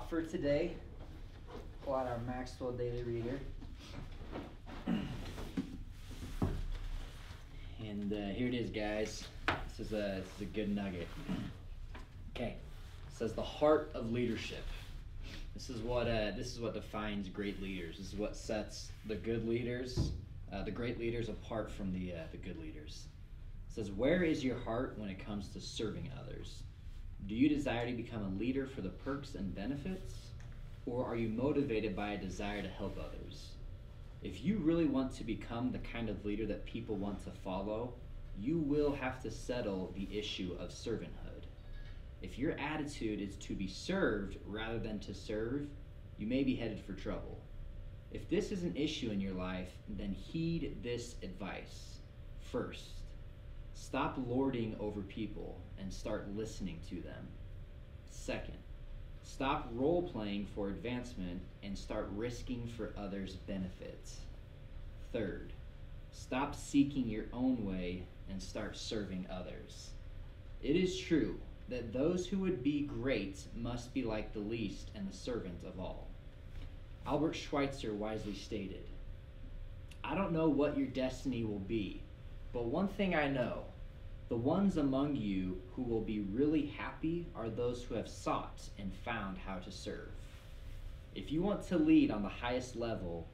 thought for today. Pull out our Maxwell Daily Reader. And here it is, guys. This is a good nugget. Okay, it says the heart of leadership. This is what defines great leaders. This is what sets the good leaders, the great leaders, apart from the good leaders. It says, where is your heart when it comes to serving others? Do you desire to become a leader for the perks and benefits, or are you motivated by a desire to help others? If you really want to become the kind of leader that people want to follow, you will have to settle the issue of servanthood. If your attitude is to be served rather than to serve, you may be headed for trouble. If this is an issue in your life, then heed this advice. First, stop lording over people and start listening to them. Second, stop role-playing for advancement and start risking for others' benefits. Third, stop seeking your own way and start serving others. It is true that those who would be great must be like the least and the servant of all. Albert Schweitzer wisely stated, I don't know what your destiny will be, but one thing I know, the ones among you who will be really happy are those who have sought and found how to serve. If you want to lead on the highest level,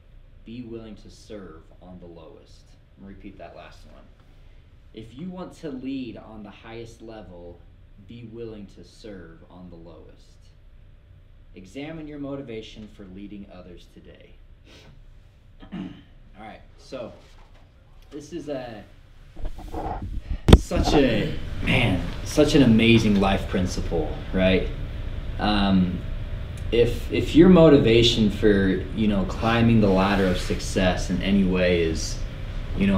be willing to serve on the lowest. I'm going to repeat that last one. If you want to lead on the highest level, be willing to serve on the lowest. Examine your motivation for leading others today. All right, so this is such an amazing life principle, right? If your motivation for climbing the ladder of success in any way is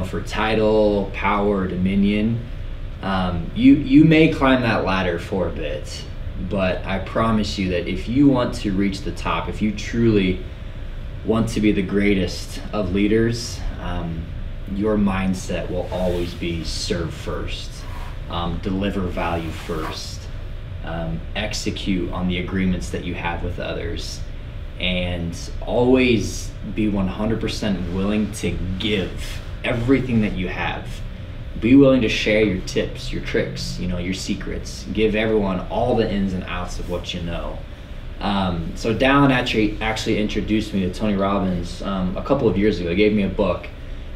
for title, power, dominion, you may climb that ladder for a bit, but I promise you that if you want to reach the top, if you truly want to be the greatest of leaders, your mindset will always be serve first, deliver value first, execute on the agreements that you have with others, and always be 100% willing to give everything that you have. Be willing to share your tips, your tricks, your secrets. Give everyone all the ins and outs of what you know. So Dallin actually introduced me to Tony Robbins a couple of years ago. He gave me a book.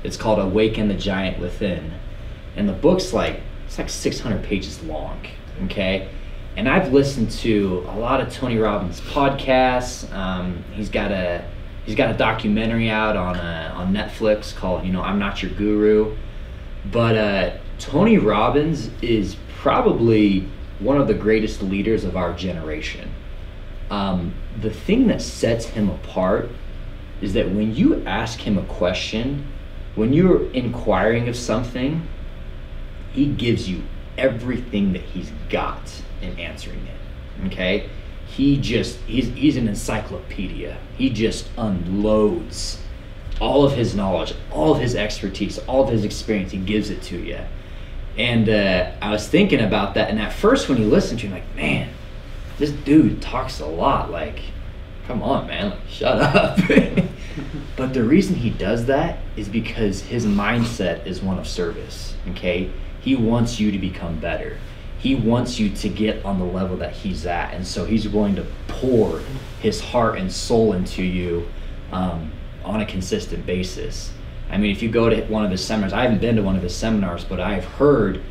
It's called Awaken the Giant Within. And the book's like 600 pages long, okay? And I've listened to a lot of Tony Robbins podcasts. He's got a documentary out on Netflix called, I'm Not Your Guru. But Tony Robbins is probably one of the greatest leaders of our generation. The thing that sets him apart is that when you ask him a question, when you're inquiring of something, he gives you everything that he's got in answering it, okay? He's an encyclopedia. He just unloads all of his knowledge, all of his expertise, all of his experience. He gives it to you. And I was thinking about that, and at first when you listen to him, like, man, this dude talks a lot. Like, come on, man, shut up. But the reason he does that is because his mindset is one of service, okay? He wants you to become better. He wants you to get on the level that he's at, and so he's willing to pour his heart and soul into you on a consistent basis. I mean, if you go to one of his seminars, I haven't been to one of his seminars, but I've heard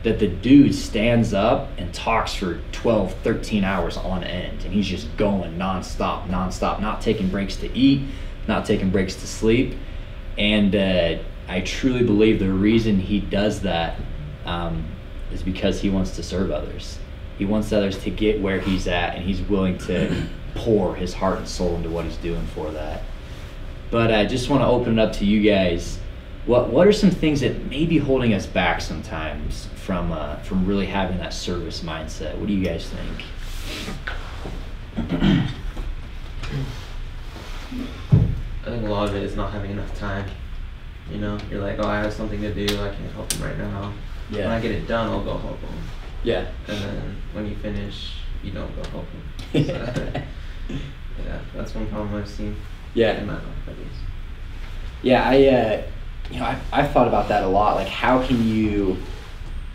that the dude stands up and talks for 12, 13 hours on end, and he's just going nonstop, not taking breaks to eat, not taking breaks to sleep. And I truly believe the reason he does that is because he wants to serve others. He wants others to get where he's at, and he's willing to pour his heart and soul into what he's doing for that. But I just want to open it up to you guys. What are some things that may be holding us back sometimes from really having that service mindset? What do you guys think? I think a lot of it is not having enough time. You're like, oh, I have something to do, I can't help them right now. Yeah. When I get it done, I'll go help them. Yeah. And then when you finish, you don't go help them. Yeah, that's one problem I've seen. Yeah. In my life, at least. Yeah, I've thought about that a lot. Like, how can you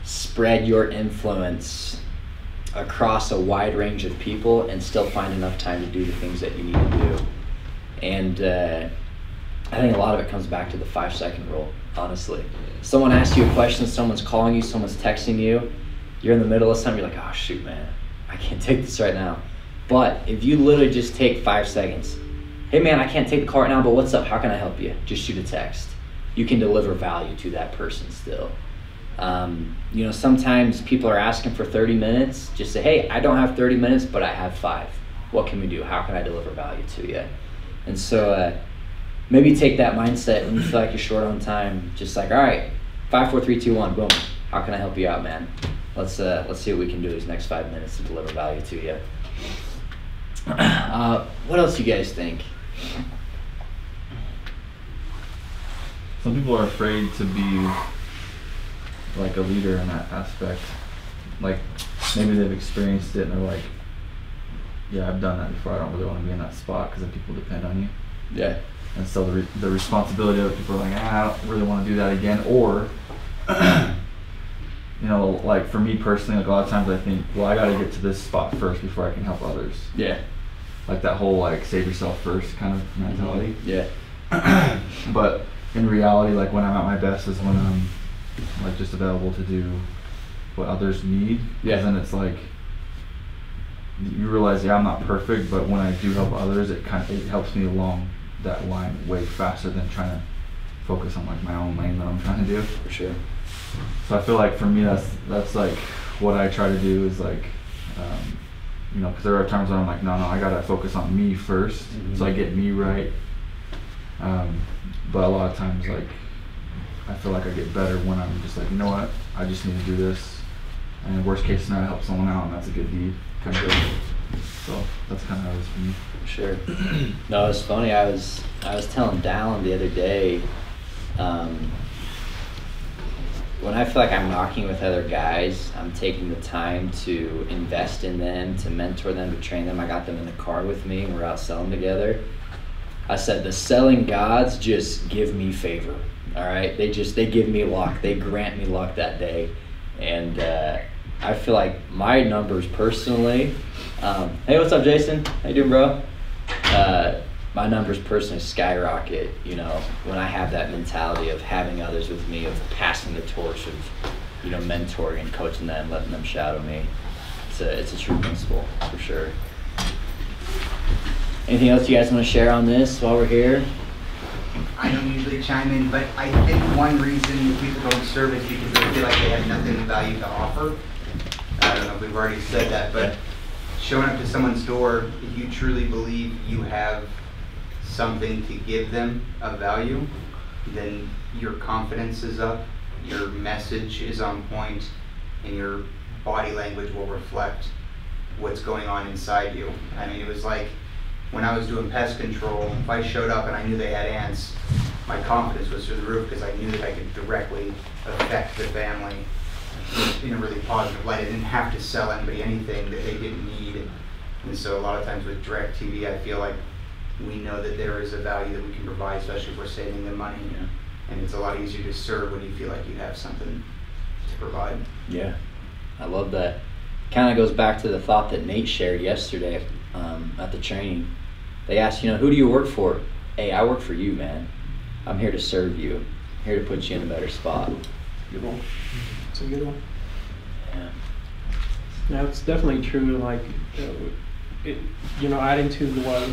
spread your influence across a wide range of people and still find enough time to do the things that you need to do? And I think a lot of it comes back to the 5-second rule, honestly. Someone asks you a question, someone's calling you, someone's texting you, you're in the middle of something, you're like, oh shoot, man, I can't take this right now. But if you literally just take 5 seconds, hey man, I can't take the call right now, but what's up? How can I help you? Just shoot a text. You can deliver value to that person still. Sometimes people are asking for 30 minutes. Just say, hey, I don't have 30 minutes, but I have 5. What can we do? How can I deliver value to you? And so maybe take that mindset when you feel like you're short on time. Just like, all right, 5, 4, 3, 2, 1, boom. How can I help you out, man? Let's see what we can do these next 5 minutes to deliver value to you. What else you guys think? Some people are afraid to be like a leader in that aspect. Like maybe they've experienced it and they're like, yeah, I've done that before. I don't really want to be in that spot because then people depend on you. Yeah. And so the responsibility of it, people are like, I don't really want to do that again. Or, like for me personally, like a lot of times I think, well, I got to get to this spot first before I can help others. Yeah. Like that whole like save yourself first kind of mentality. Yeah. But in reality, like when I'm at my best is when I'm like just available to do what others need. Yeah. And then it's like you realize, yeah, I'm not perfect, but when I do help others, it helps me along that line way faster than trying to focus on like my own lane that I'm trying to do. For sure. So I feel like for me, that's like what I try to do is like, because there are times when I'm like, no, I gotta focus on me first, so I get me right. But a lot of times, like, I feel like I get better when I'm just like, you know what, I just need to do this, and worst case scenario, help someone out, and that's a good deed, kind of good. So that's kind of how it is for me. Sure. No, it's funny. I was telling Dallin the other day. When I feel like I'm knocking with other guys, I'm taking the time to invest in them, to mentor them, to train them. I got them in the car with me, and we're out selling together. I said, the selling gods just give me favor, all right? They give me luck. They grant me luck that day. And I feel like my numbers personally, hey, what's up, Jason? How you doing, bro? My numbers personally skyrocket, when I have that mentality of having others with me, of passing the torch, of, mentoring and coaching them, letting them shadow me. It's a true principle, for sure. Anything else you guys want to share on this while we're here? I don't usually chime in, but I think one reason people don't serve is because they feel like they have nothing of value to offer. I don't know if we've already said that, but showing up to someone's door, if you truly believe you have something to give them of value, then your confidence is up, your message is on point, and your body language will reflect what's going on inside you. I mean, it was like when I was doing pest control, if I showed up and I knew they had ants, my confidence was through the roof because I knew that I could directly affect the family in a really positive light. I didn't have to sell anybody anything that they didn't need. And so a lot of times with DirecTV, I feel like we know that there is a value that we can provide, especially if we're saving them money. Yeah. And it's a lot easier to serve when you feel like you have something to provide. Yeah, I love that. Kind of goes back to the thought that Nate shared yesterday at the training. They asked, who do you work for? Hey, I work for you, man. I'm here to serve you. I'm here to put you in a better spot. Good one. It's a good one. Yeah. Yeah, it's definitely true. Like, adding to what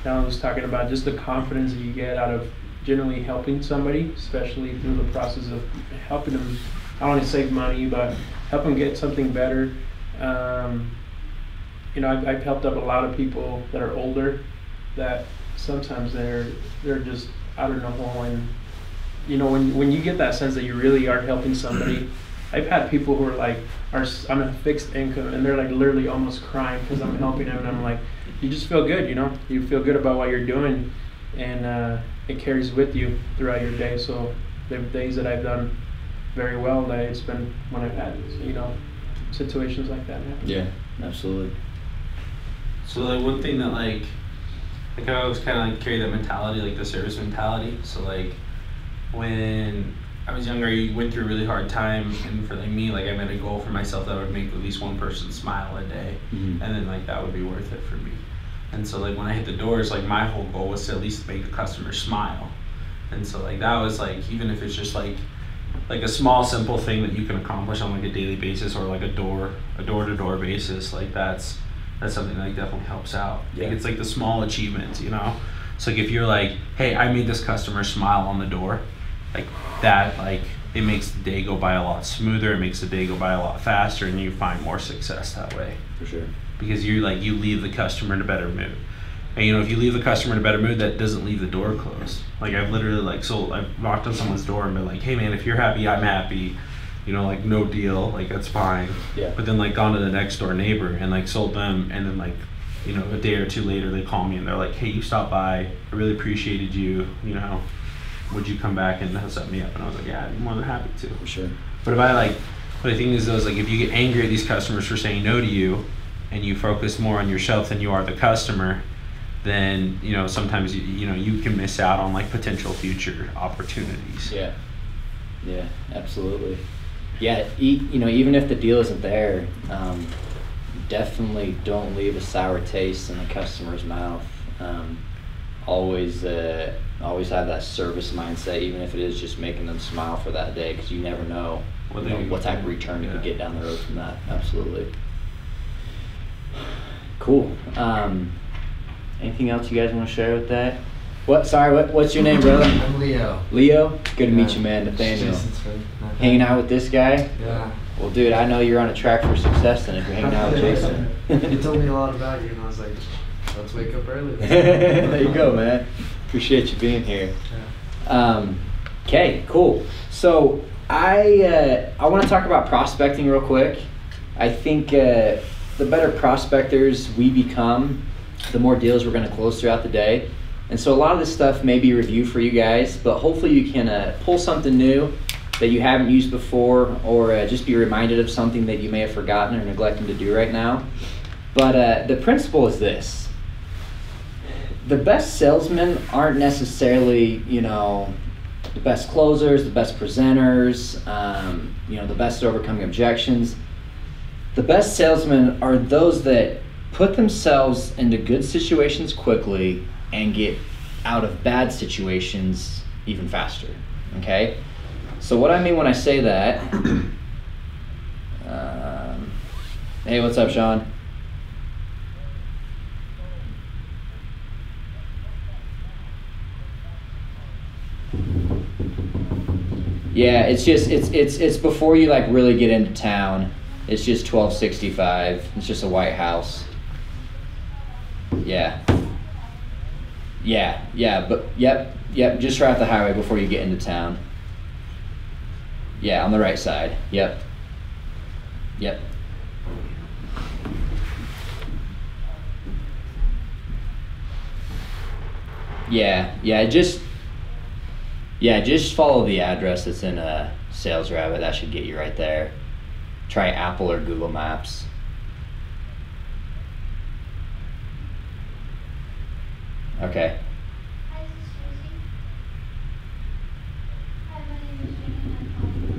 Alan was talking about, just the confidence that you get out of generally helping somebody, especially through the process of helping them, I don't want to save money, but help them get something better. I've helped up a lot of people that are older that sometimes they're just out of nowhere. And when you get that sense that you really are helping somebody, I've had people who are like, I'm a fixed income, and they're like literally almost crying because I'm helping them, and I'm like, you just feel good, you feel good about what you're doing, and it carries with you throughout your day. So the days that I've done very well, it's been when I've had situations like that. Yeah, absolutely. So like one thing that like I always kind of like carry that mentality, like the service mentality. So like when I was younger, I went through a really hard time, and for like me, like I made a goal for myself that would make at least one person smile a day, and then like that would be worth it for me. And so like when I hit the doors, like my whole goal was to at least make the customer smile. And so like that was like, even if it's just like a small simple thing that you can accomplish on like a daily basis, or like a door-to-door basis, like that's something that like definitely helps out. Yeah. Like it's like the small achievements, you know. So like if you're like, hey, I made this customer smile on the door, like that, like it makes the day go by a lot smoother, it makes the day go by a lot faster, and you find more success that way. For sure. Because you leave the customer in a better mood. And you know, if you leave the customer in a better mood, that doesn't leave the door closed. Like I've literally I've knocked on someone's door and been like, hey man, if you're happy, I'm happy. You know, like no deal, like that's fine. Yeah. But then like gone to the next door neighbor and like sold them, and then like, you know, a day or two later they call me and they're like, hey, you stopped by, I really appreciated you, you know, would you come back and set me up? And I was like, yeah, I'd be more than happy to. For sure. But if I like, what I think is though is like if you get angry at these customers for saying no to you, and you focus more on yourself than you are the customer, then you know sometimes you know you can miss out on like potential future opportunities. Yeah. Yeah, absolutely. Yeah, you know, even if the deal isn't there, definitely don't leave a sour taste in the customer's mouth. Always have that service mindset, even if it is just making them smile for that day, because you never know, what type of return you could get down the road from that. Absolutely. Cool. Anything else you guys want to share with that? What's your name, brother? I'm Leo. Leo? Good to meet you, man. Nathaniel. Jason's friend. Hanging out with this guy? Yeah. Well, dude, I know you're on a track for success then if you're hanging out with Jason. He told me a lot about you, and I was like, let's wake up early. There you go, man. Appreciate you being here. Okay, cool. So I want to talk about prospecting real quick. I think the better prospectors we become, the more deals we're going to close throughout the day. And so a lot of this stuff may be review for you guys, but hopefully you can pull something new that you haven't used before, or just be reminded of something that you may have forgotten or neglecting to do right now. But the principle is this. The best salesmen aren't necessarily, you know, the best closers, the best presenters, you know, the best at overcoming objections. The best salesmen are those that put themselves into good situations quickly and get out of bad situations even faster, okay? So what I mean when I say that, hey, what's up, Sean? Yeah, it's before you like really get into town. It's just 1265. It's just a white house. Yeah, but yep, just right off the highway before you get into town. Yeah, on the right side. Yep. Just follow the address that's in Sales Rabbit. That should get you right there. Try Apple or Google Maps. Okay.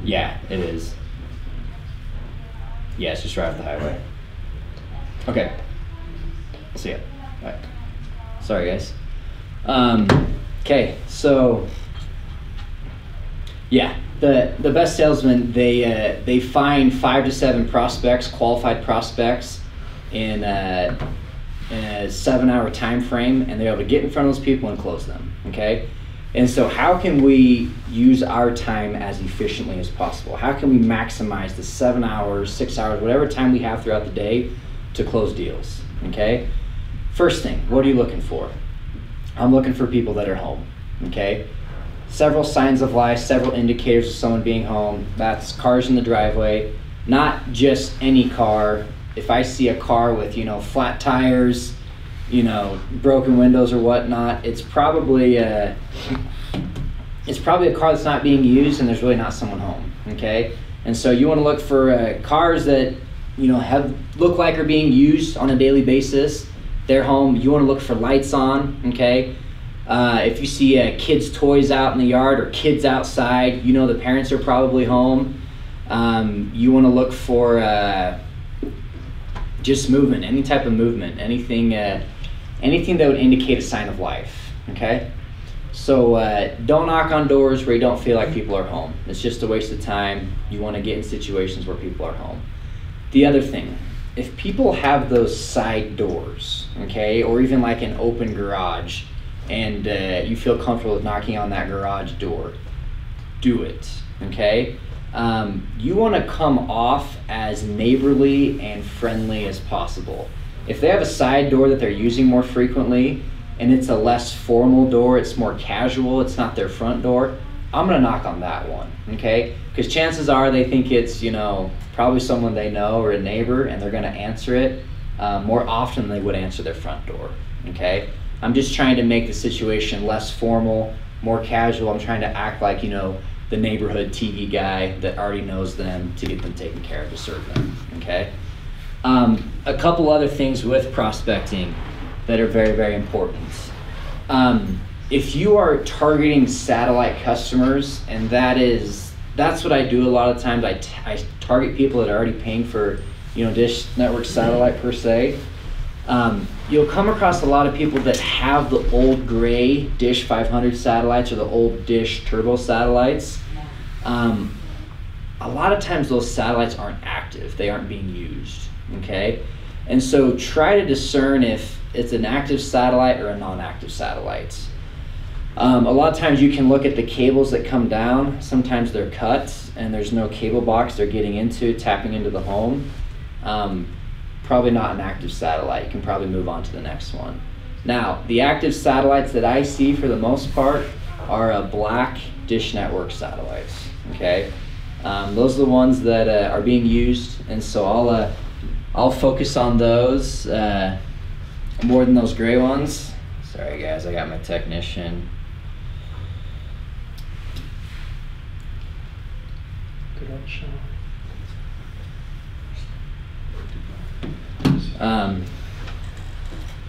Yeah, it is. Yeah, it's just right off the highway. Okay. See ya. All right. Sorry, guys. Okay, so yeah, the best salesmen, they find 5 to 7 prospects, qualified prospects, in a 7-hour time frame, and they're able to get in front of those people and close them. Okay. And so how can we use our time as efficiently as possible? How can we maximize the 7 hours, 6 hours, whatever time we have throughout the day to close deals, okay? First thing, what are you looking for? I'm looking for people that are home, okay? Several signs of life, several indicators of someone being home. That's cars in the driveway, not just any car. If I see a car with, you know, flat tires, you know, broken windows or whatnot, it's probably a car that's not being used, and there's really not someone home. Okay, and so you want to look for cars that, you know, look like are being used on a daily basis, They're home. You want to look for lights on, okay? If you see kids' toys out in the yard or kids outside, you know the parents are probably home. You want to look for just movement, any type of movement, anything that would indicate a sign of life, okay? So don't knock on doors where you don't feel like people are home. It's just a waste of time. You want to get in situations where people are home. The other thing, if people have those side doors, okay, or even like an open garage, and you feel comfortable with knocking on that garage door, do it, okay? You want to come off as neighborly and friendly as possible. If they have a side door that they're using more frequently, and it's a less formal door, it's more casual, it's not their front door, I'm gonna knock on that one, okay? Because chances are they think it's, you know, probably someone they know or a neighbor, and they're gonna answer it more often than they would answer their front door, okay? I'm just trying to make the situation less formal, more casual. I'm trying to act like, you know, the neighborhood TV guy that already knows them to get them taken care of, to serve them, okay? A couple other things with prospecting that are very, very important. If you are targeting satellite customers, and that's what I do a lot of times. I target people that are already paying for, you know, Dish Network satellite per se. You'll come across a lot of people that have the old gray Dish 500 satellites or the old Dish Turbo satellites. A lot of times those satellites aren't active. They aren't being used, okay? And so try to discern if it's an active satellite or a non-active satellite. A lot of times you can look at the cables that come down. Sometimes they're cut and there's no cable box they're getting into, tapping into the home. Probably not an active satellite. You can probably move on to the next one. Now, the active satellites that I see for the most part are black Dish Network satellites, okay? Those are the ones that are being used, and so I'll focus on those more than those gray ones. Sorry guys, I got my technician. Good old Sean.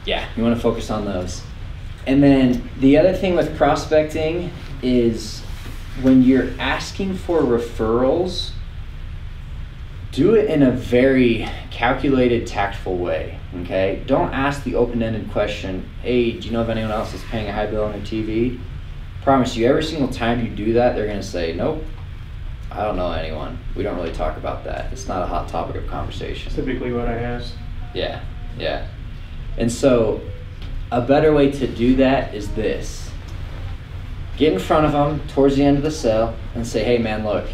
Yeah, you want to focus on those. And then the other thing with prospecting is when you're asking for referrals, do it in a very calculated, tactful way, okay? Don't ask the open-ended question, hey, do you know if anyone else is paying a high bill on their TV? Promise you, every single time you do that, they're gonna say, nope, I don't know anyone. We don't really talk about that. It's not a hot topic of conversation. Typically what I ask. Yeah. And so a better way to do that is this. Get in front of them towards the end of the sale and say, hey man, look,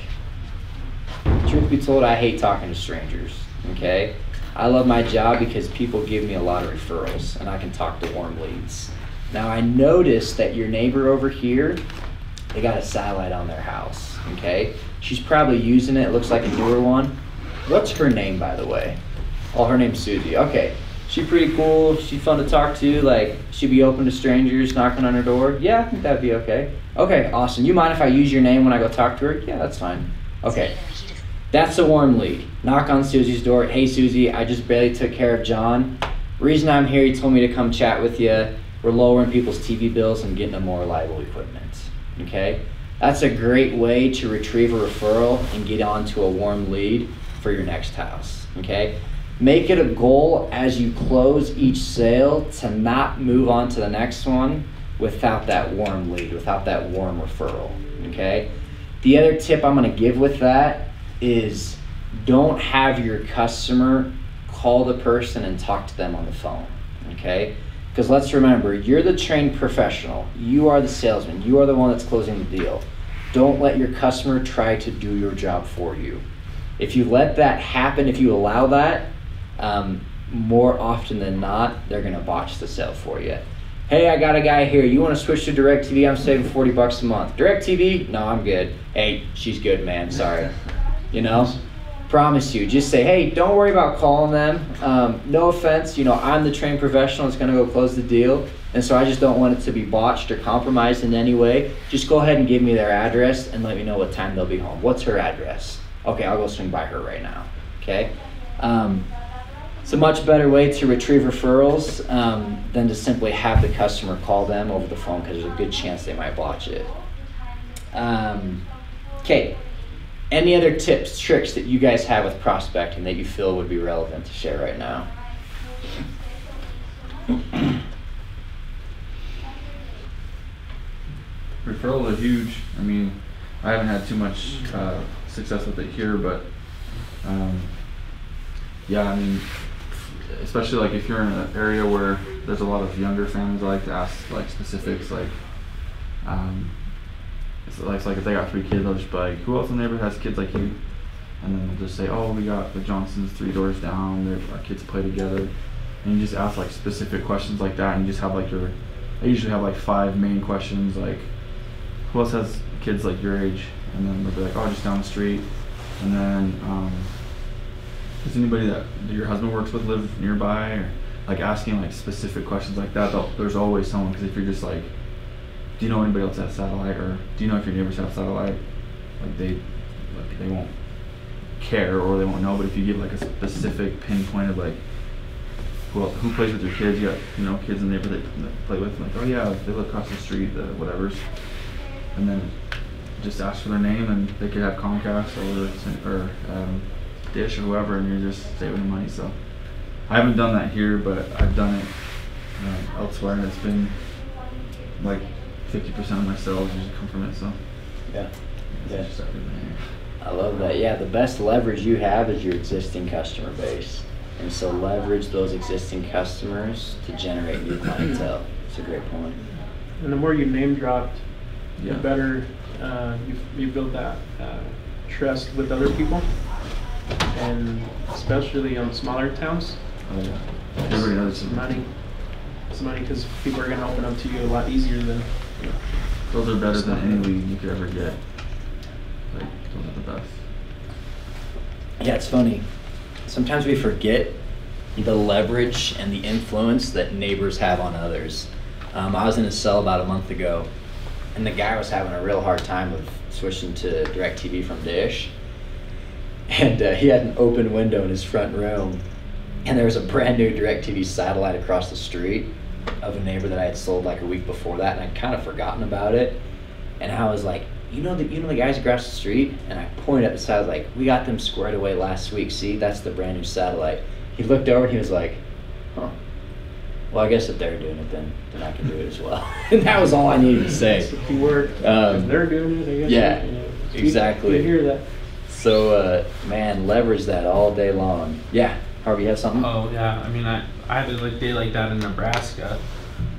truth be told, I hate talking to strangers, okay? I love my job because people give me a lot of referrals and I can talk to warm leads. Now I noticed that your neighbor over here, they got a satellite on their house, okay? She's probably using it. It looks like a newer one. What's her name, by the way? Oh, her name's Susie. Okay. She pretty cool. She's fun to talk to. Like, she'd be open to strangers knocking on her door. Yeah, I think that'd be okay. Okay, awesome. You mind if I use your name when I go talk to her? Yeah, that's fine. Okay. That's a warm lead. Knock on Susie's door. Hey, Susie, I just barely took care of John. Reason I'm here, he told me to come chat with you. We're lowering people's TV bills and getting them more reliable equipment. Okay? That's a great way to retrieve a referral and get onto a warm lead for your next house. Okay? Make it a goal as you close each sale to not move on to the next one without that warm lead, without that warm referral. Okay? The other tip I'm going to give with that is don't have your customer call the person and talk to them on the phone. Okay? Because let's remember, you're the trained professional. You are the salesman. You are the one that's closing the deal. Don't let your customer try to do your job for you. If you let that happen, if you allow that, more often than not, they're gonna botch the sale for you. Hey, I got a guy here. You wanna switch to DirecTV? I'm saving $40 a month. DirecTV? No, I'm good. Hey, she's good, man. Sorry. You know? Promise you. Just say, hey, don't worry about calling them. No offense. You know, I'm the trained professional that's gonna go close the deal. And so I just don't want it to be botched or compromised in any way. Just go ahead and give me their address and let me know what time they'll be home. What's her address? Okay, I'll go swing by her right now. Okay? It's a much better way to retrieve referrals than to simply have the customer call them over the phone, because there's a good chance they might botch it. Okay, any other tips, tricks that you guys have with prospecting that you feel would be relevant to share right now? Referrals are huge. I mean, I haven't had too much success with it here, but yeah, I mean, especially like if you're in an area where there's a lot of younger families, I like to ask like specifics, like it's like if they got 3 kids, I'll just be like, who else in the neighborhood has kids like you? And then they'll just say, oh, we got the Johnsons 3 doors down, our kids play together. And you just ask like specific questions like that, and you just have like I usually have like 5 main questions, like who else has kids like your age? And then they'll be like, oh, just down the street. And then does anybody that your husband works with live nearby? Or like asking like specific questions like that. There's always someone, because if you're just like, do you know anybody else has satellite, or do you know if your neighbors have satellite? Like they won't care, or they won't know. But if you give like a specific pinpoint of like, well, who plays with your kids? You got kids in the neighborhood that play with. Like, oh yeah, they live across the street, the whatever's. And then just ask for their name, and they could have Comcast or Dish or whoever, and you're just saving them money. So I haven't done that here, but I've done it elsewhere, and it's been like 50% of my sales usually come from it. So yeah. Just everything. I love that. Yeah, the best leverage you have is your existing customer base. And so leverage those existing customers to generate new clientele. It's a great point. And the more you name dropped, Yeah. the better you build that trust with other people, and especially on smaller towns. Oh yeah. Everybody knows It's money. It's money, because people are going to open up to you a lot easier than. Those are better than any lead you could ever get. Like, those are the best. Yeah, it's funny. Sometimes we forget the leverage and the influence that neighbors have on others. I was in a cell about a month ago, and the guy was having a real hard time with switching to DirecTV from Dish. And he had an open window in his front room, and there was a brand new DirecTV satellite across the street of a neighbor that I had sold like a week before that, and I'd kind of forgotten about it. And I was like, you know the guys across the street? And I pointed at the side, like, we got them squared away last week. See, that's the brand new satellite. He looked over and he was like, huh. Well, I guess if they're doing it, then I can do it as well. And that was all I needed to say. If you were, if they're doing it, I guess. Yeah, exactly. You hear that. So, man, leverage that all day long. Yeah, Harvey, you have something? Oh yeah, I mean I had a day like that in Nebraska,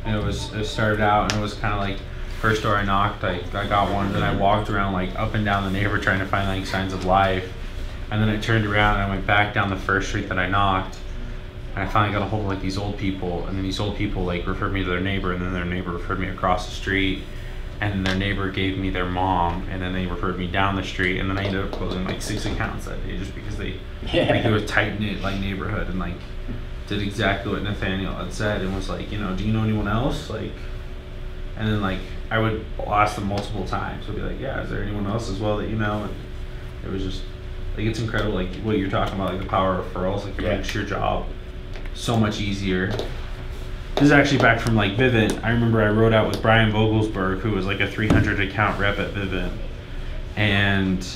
and it started out and it was kind of like first door I knocked, I got one, then I walked around like up and down the neighborhood trying to find like signs of life, and then I turned around and I went back down the first street that I knocked, and I finally got a hold of like these old people, and then these old people like referred me to their neighbor, and then their neighbor referred me across the street, and their neighbor gave me their mom, and then they referred me down the street, and then I ended up closing like 6 accounts that day just because like it was tight knit like neighborhood, and like did exactly what Nathaniel had said, and was like, do you know anyone else, like, and then like I would ask them multiple times. I'd be like, yeah, is there anyone else as well that you know? And it was just like, it's incredible, like what you're talking about, like the power of referrals, like it makes your job so much easier. This is actually back from like Vivint. I remember I rode out with Brian Vogelsberg, who was like a 300 account rep at Vivint, and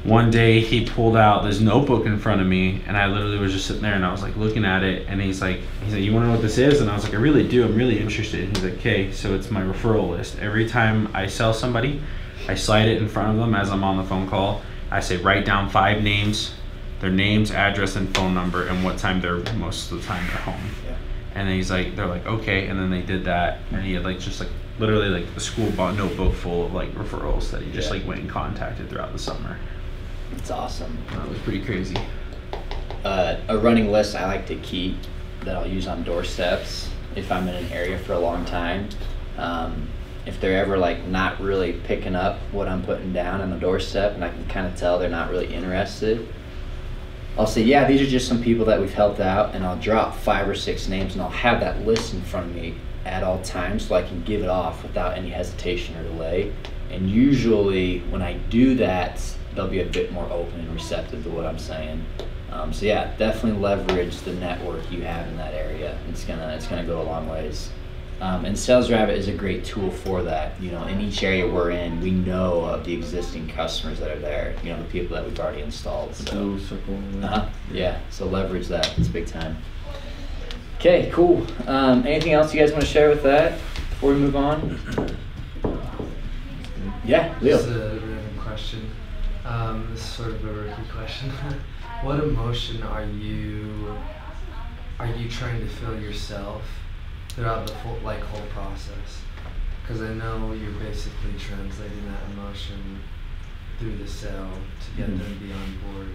one day he pulled out this notebook in front of me, and I literally was just sitting there and I was like looking at it, and he's like, you want to know what this is? And I was like, I really do, I'm really interested. And he's like, okay, so it's my referral list. Every time I sell somebody, I slide it in front of them as I'm on the phone call. I say, write down 5 names, their names, address, and phone number, and what time most of the time they're home. Yeah. And then they're like, okay, and then they did that, and he had like just like literally like the school notebook full of like referrals that he just like went and contacted throughout the summer. It's awesome. That was pretty crazy. A running list I like to keep that I'll use on doorsteps if I'm in an area for a long time. If they're ever like not really picking up what I'm putting down on the doorstep, and I can kind of tell they're not really interested, I'll say, yeah, these are just some people that we've helped out, and I'll drop 5 or 6 names, and I'll have that list in front of me at all times so I can give it off without any hesitation or delay. And usually when I do that, they'll be a bit more open and receptive to what I'm saying. So yeah, definitely leverage the network you have in that area. It's gonna go a long ways. And Sales Rabbit is a great tool for that. You know, in each area we're in, we know of the existing customers that are there. You know, the people that we've already installed. The So blue circle. yeah, so leverage that. It's big time. Okay, cool. Anything else you guys want to share with that before we move on? Yeah, Leo. Just a random question. This is sort of a rookie question. What emotion are you trying to feel yourself throughout the whole process? Because I know you're basically translating that emotion through the sale to get them to be on board.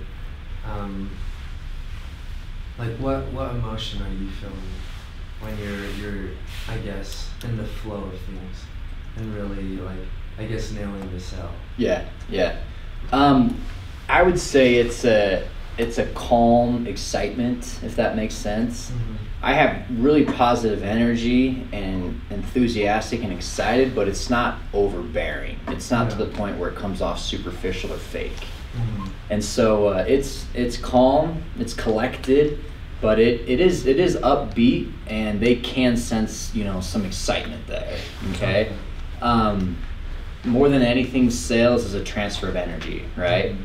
Like what emotion are you feeling when you're I guess in the flow of things and really like I guess nailing the sale? Yeah. I would say it's a calm excitement, if that makes sense. I have really positive energy and enthusiastic and excited, but it's not overbearing. It's not to the point where it comes off superficial or fake. And so it's calm, it's collected, but it is upbeat, and they can sense, you know, some excitement there. Okay. More than anything, sales is a transfer of energy, right?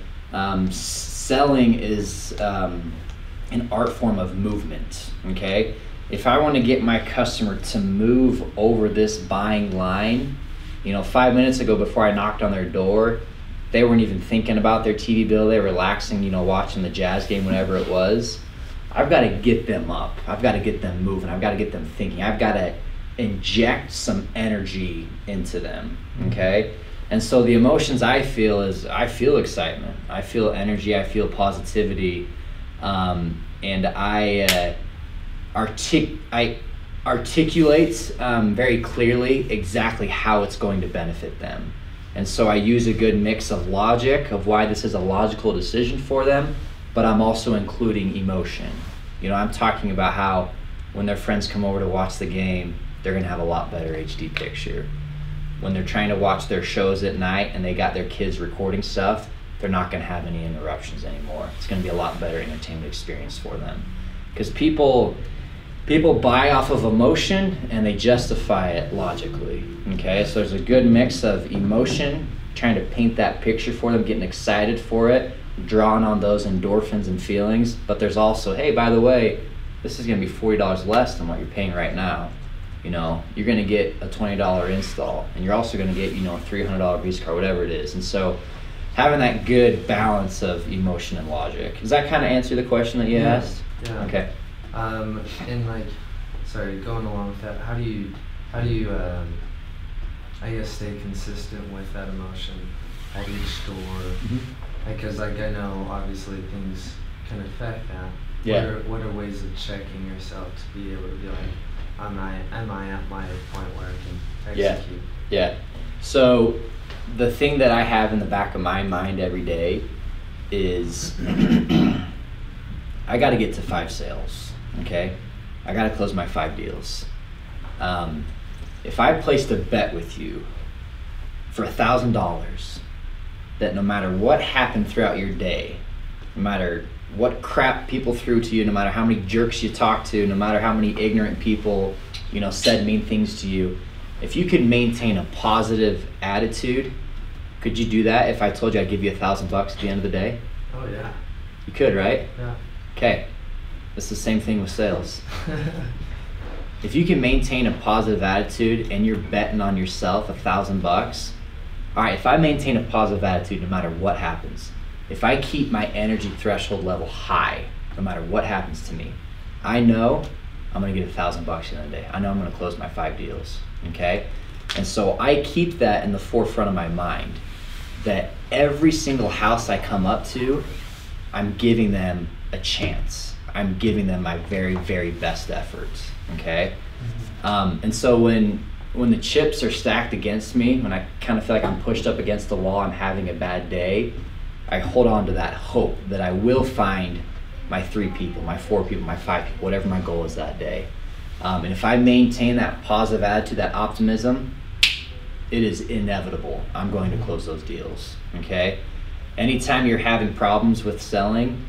Selling is an art form of movement, okay? If I want to get my customer to move over this buying line, you know, 5 minutes ago before I knocked on their door, they weren't even thinking about their TV bill. They were relaxing, you know, watching the Jazz game, whatever it was. I've got to get them up. I've got to get them moving. I've got to get them thinking. I've got to inject some energy into them, okay? And so the emotions I feel is I feel excitement. I feel energy. I feel positivity. And I articulate very clearly exactly how it's going to benefit them. And so I use a good mix of logic of why this is a logical decision for them, but I'm also including emotion. You know, I'm talking about how when their friends come over to watch the game, they're gonna have a lot better HD picture. When they're trying to watch their shows at night and they got their kids recording stuff, they're not gonna have any interruptions anymore. It's gonna be a lot better entertainment experience for them. Because people buy off of emotion and they justify it logically, okay? So there's a good mix of emotion, trying to paint that picture for them, getting excited for it, drawing on those endorphins and feelings, but there's also, hey, by the way, this is gonna be $40 less than what you're paying right now. You know, you're gonna get a $20 install, and you're also gonna get, you know, a $300 Visa card, whatever it is. And so having that good balance of emotion and logic. Does that kind of answer the question that you asked? Yeah. Okay. And like, sorry, going along with that, how do you I guess stay consistent with that emotion at each store? Because like I know obviously things can affect that. Yeah. What are ways of checking yourself to be able to be like, am I at my point where I can execute? Yeah. So the thing that I have in the back of my mind every day is I got to get to 5 sales, okay? I got to close my 5 deals. If I placed a bet with you for $1,000 that no matter what happened throughout your day, no matter what crap people threw to you, no matter how many jerks you talked to, no matter how many ignorant people, you know, said mean things to you, if you could maintain a positive attitude, could you do that if I told you I'd give you $1,000 at the end of the day? Oh yeah. You could, right? Yeah. Okay. It's the same thing with sales. If you can maintain a positive attitude and you're betting on yourself $1,000, all right, if I maintain a positive attitude no matter what happens, if I keep my energy threshold level high no matter what happens to me, I know I'm gonna get $1,000 at the end of the day. I know I'm gonna close my 5 deals, okay? And so I keep that in the forefront of my mind, that every single house I come up to, I'm giving them a chance. I'm giving them my very, very best efforts, okay? And so when the chips are stacked against me, when I kind of feel like I'm pushed up against the wall, I'm having a bad day, I hold on to that hope that I will find my 3 people, my 4 people, my 5 people, whatever my goal is that day. And if I maintain that positive attitude, that optimism, it is inevitable. I'm going to close those deals, okay? Anytime you're having problems with selling,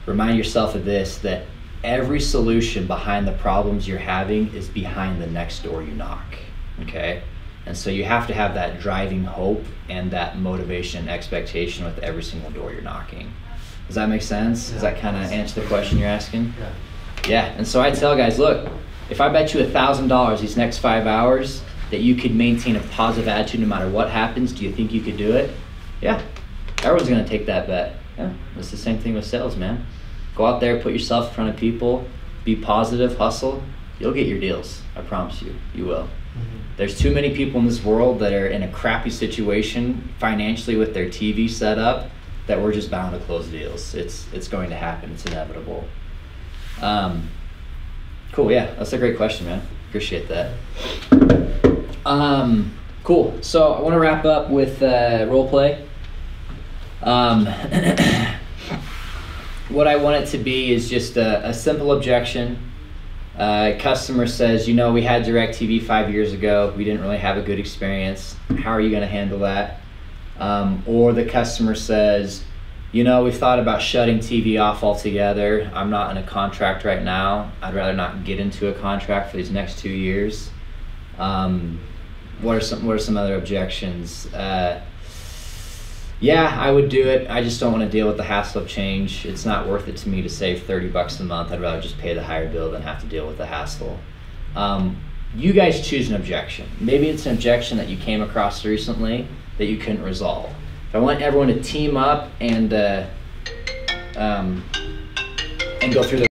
remind yourself of this, that every solution behind the problems you're having is behind the next door you knock, okay? And so you have to have that driving hope and that motivation and expectation with every single door you're knocking. Does that make sense? Does that kind of answer the question you're asking? Yeah. Yeah, and so I tell guys, look, if I bet you $1,000 these next 5 hours that you could maintain a positive attitude no matter what happens, do you think you could do it? Yeah, everyone's gonna take that bet. Yeah, it's the same thing with sales, man. Go out there, put yourself in front of people, be positive, hustle, you'll get your deals. I promise you, you will. Mm-hmm. There's too many people in this world that are in a crappy situation financially with their TV set up that we're just bound to close deals. It's going to happen, it's inevitable. Cool, yeah, that's a great question, man. Appreciate that. Cool, so I wanna wrap up with role play. What I want it to be is just a simple objection. Customer says, you know, we had DirecTV 5 years ago. We didn't really have a good experience. How are you going to handle that? Or the customer says, you know, we've thought about shutting TV off altogether. I'm not in a contract right now. I'd rather not get into a contract for these next 2 years. What are some other objections? Yeah, I would do it. I just don't want to deal with the hassle of change. It's not worth it to me to save $30 a month. I'd rather just pay the higher bill than have to deal with the hassle. You guys choose an objection. Maybe it's an objection that you came across recently that you couldn't resolve. I want everyone to team up and go through the